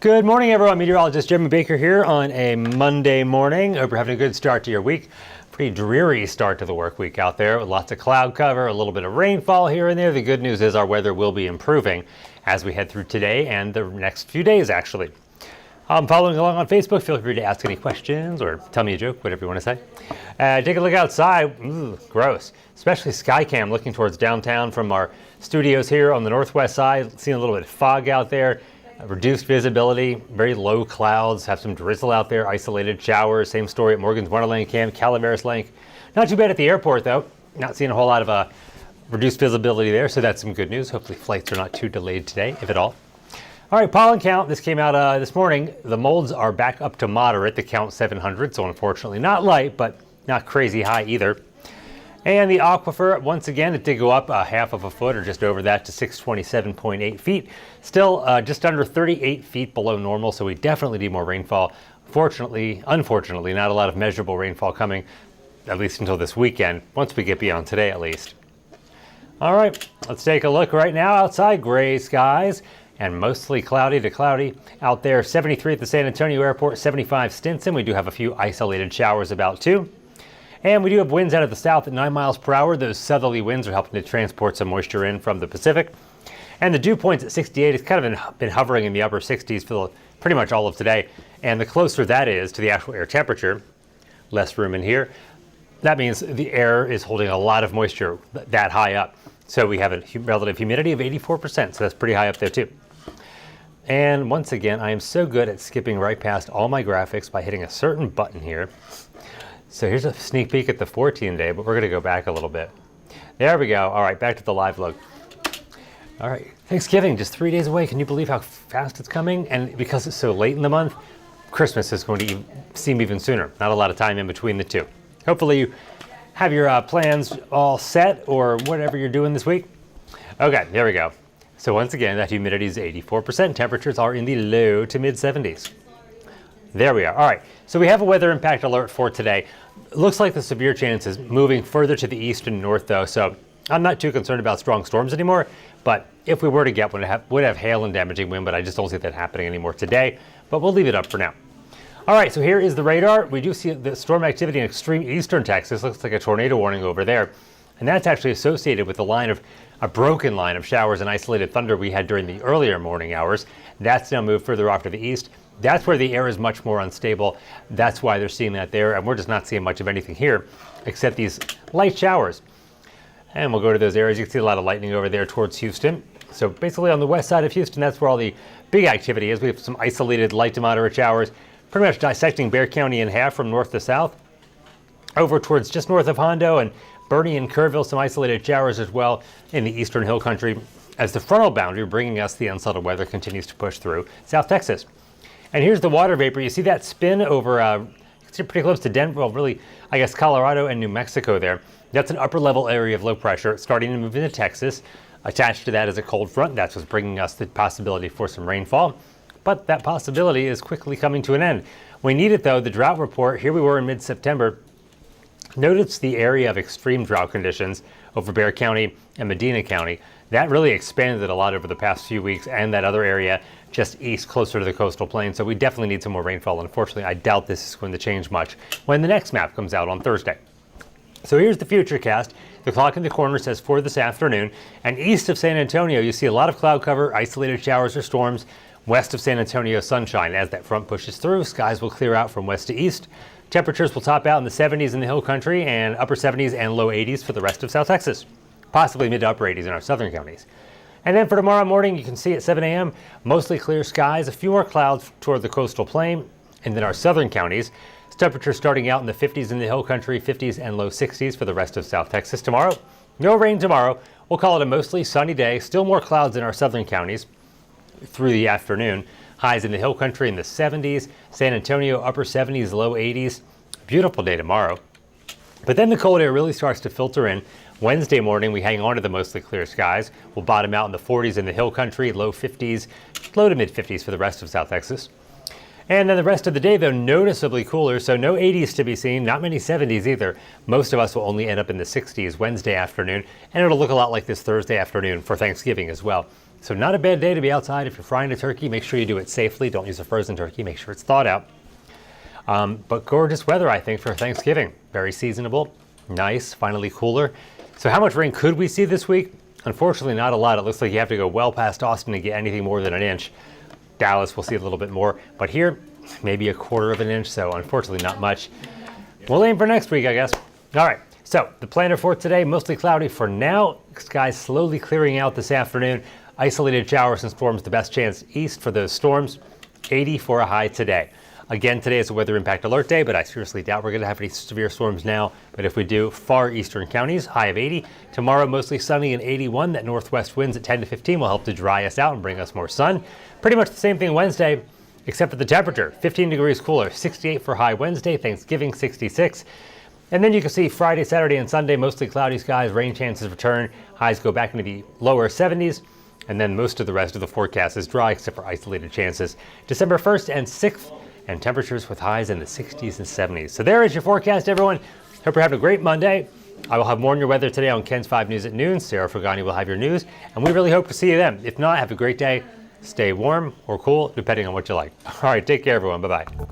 Good morning, everyone. Meteorologist Jeremy Baker here on a Monday morning. Hope you're having a good start to your week. Pretty dreary start to the work week out there with lots of cloud cover, a little bit of rainfall here and there. The good news is our weather will be improving as we head through today and the next few days, actually. Following along on Facebook, feel free to ask any questions or tell me a joke, whatever you want to say. Take a look outside. Ooh, gross. Especially Skycam looking towards downtown from our studios here on the northwest side. Seeing a little bit of fog out there. Reduced visibility, very low clouds, have some drizzle out there, isolated showers. Same story at Morgan's Wonderland Camp, Calaveras Lake. Not too bad at the airport, though. Not seeing a whole lot of reduced visibility there, so that's some good news. Hopefully flights are not too delayed today, if at all. All right, pollen count. This came out this morning. The molds are back up to moderate, the count 700, so unfortunately not light, but not crazy high either. And the aquifer, once again, it did go up a half of a foot or just over that to 627.8 feet. Still just under 38 feet below normal, so we definitely need more rainfall. Unfortunately, not a lot of measurable rainfall coming, at least until this weekend, once we get beyond today at least. All right, let's take a look right now outside. Gray skies and mostly cloudy to cloudy. Out there, 73 at the San Antonio airport, 75 Stinson. We do have a few isolated showers about too. And we do have winds out of the south at 9 miles per hour. Those southerly winds are helping to transport some moisture in from the Pacific. And the dew point's at 68. It's kind of been hovering in the upper 60s for pretty much all of today. And the closer that is to the actual air temperature, less room in here, that means the air is holding a lot of moisture that high up. So we have a relative humidity of 84%, so that's pretty high up there too. And once again, I am so good at skipping right past all my graphics by hitting a certain button here. So here's a sneak peek at the 14 day, but we're going to go back a little bit. There we go. All right, back to the live look. All right, Thanksgiving, just 3 days away. Can you believe how fast it's coming? And because it's so late in the month, Christmas is going to seem even sooner. Not a lot of time in between the two. Hopefully you have your plans all set or whatever you're doing this week. Okay, there we go. So once again, that humidity is 84%. Temperatures are in the low to mid 70s. There we are. All right, so we have a weather impact alert for today. It looks like the severe chance is moving further to the east and north, though, so I'm not too concerned about strong storms anymore. But if we were to get one, it would have hail and damaging wind, but I just don't see that happening anymore today. But we'll leave it up for now. All right, so here is the radar. We do see the storm activity in extreme eastern Texas. Looks like a tornado warning over there. And that's actually associated with a broken line of showers and isolated thunder we had during the earlier morning hours. That's now moved further off to the east. That's where the air is much more unstable. That's why they're seeing that there, and we're just not seeing much of anything here except these light showers. And we'll go to those areas. You can see a lot of lightning over there towards Houston. So basically on the west side of Houston, that's where all the big activity is. We have some isolated light to moderate showers, pretty much dissecting Bexar County in half from north to south. Over towards just north of Hondo and Bernie and Kerrville, some isolated showers as well in the eastern hill country as the frontal boundary bringing us the unsettled weather continues to push through South Texas. And here's the water vapor. You see that spin over pretty close to Denver, well, really, I guess, Colorado and New Mexico there. That's an upper level area of low pressure starting to move into Texas. Attached to that is a cold front. That's what's bringing us the possibility for some rainfall. But that possibility is quickly coming to an end. We need it, though. The drought report, here we were in mid-September. Notice the area of extreme drought conditions over Bexar County and Medina County. That really expanded a lot over the past few weeks, and that other area just east, closer to the coastal plain. So we definitely need some more rainfall. Unfortunately, I doubt this is going to change much when the next map comes out on Thursday. So here's the Futurecast. The clock in the corner says for this afternoon. And east of San Antonio, you see a lot of cloud cover, isolated showers or storms. West of San Antonio, sunshine. As that front pushes through, skies will clear out from west to east. Temperatures will top out in the 70s in the hill country and upper 70s and low 80s for the rest of South Texas. Possibly mid to upper 80s in our southern counties. And then for tomorrow morning, you can see at 7 a.m., mostly clear skies, a few more clouds toward the coastal plain, and then our southern counties. Temperatures starting out in the 50s in the hill country, 50s and low 60s for the rest of South Texas tomorrow. No rain tomorrow. We'll call it a mostly sunny day. Still more clouds in our southern counties through the afternoon. Highs in the hill country in the 70s, San Antonio upper 70s, low 80s. Beautiful day tomorrow. But then the cold air really starts to filter in. Wednesday morning, we hang on to the mostly clear skies. We'll bottom out in the 40s in the hill country, low 50s, low to mid 50s for the rest of South Texas. And then the rest of the day, though, noticeably cooler, so no 80s to be seen, not many 70s either. Most of us will only end up in the 60s Wednesday afternoon, and it'll look a lot like this Thursday afternoon for Thanksgiving as well. So not a bad day to be outside. If you're frying a turkey, make sure you do it safely. Don't use a frozen turkey. Make sure it's thawed out. But gorgeous weather, I think, for Thanksgiving. Very seasonable, nice, finally cooler. So how much rain could we see this week? Unfortunately, not a lot. It looks like you have to go well past Austin to get anything more than an inch. Dallas, we'll see a little bit more. But here, maybe a quarter of an inch, so unfortunately not much. We'll aim for next week, I guess. All right, so the planner for today, mostly cloudy for now. Skies slowly clearing out this afternoon. Isolated showers and storms, the best chance east for those storms. 80 for a high today. Again, today is a weather impact alert day, but I seriously doubt we're going to have any severe storms now. But if we do, far eastern counties, high of 80. Tomorrow, mostly sunny and 81. That northwest winds at 10 to 15 will help to dry us out and bring us more sun. Pretty much the same thing Wednesday, except for the temperature. 15 degrees cooler, 68 for high Wednesday, Thanksgiving 66. And then you can see Friday, Saturday, and Sunday, mostly cloudy skies, rain chances return. Highs go back into the lower 70s. And then most of the rest of the forecast is dry, except for isolated chances. December 1st and 6th. And temperatures with highs in the 60s and 70s. So there is your forecast, everyone. Hope you're having a great Monday. I will have more on your weather today on Ken's 5 News at noon. Sarah Frugani will have your news. And we really hope to see you then. If not, have a great day. Stay warm or cool, depending on what you like. All right, take care, everyone. Bye-bye.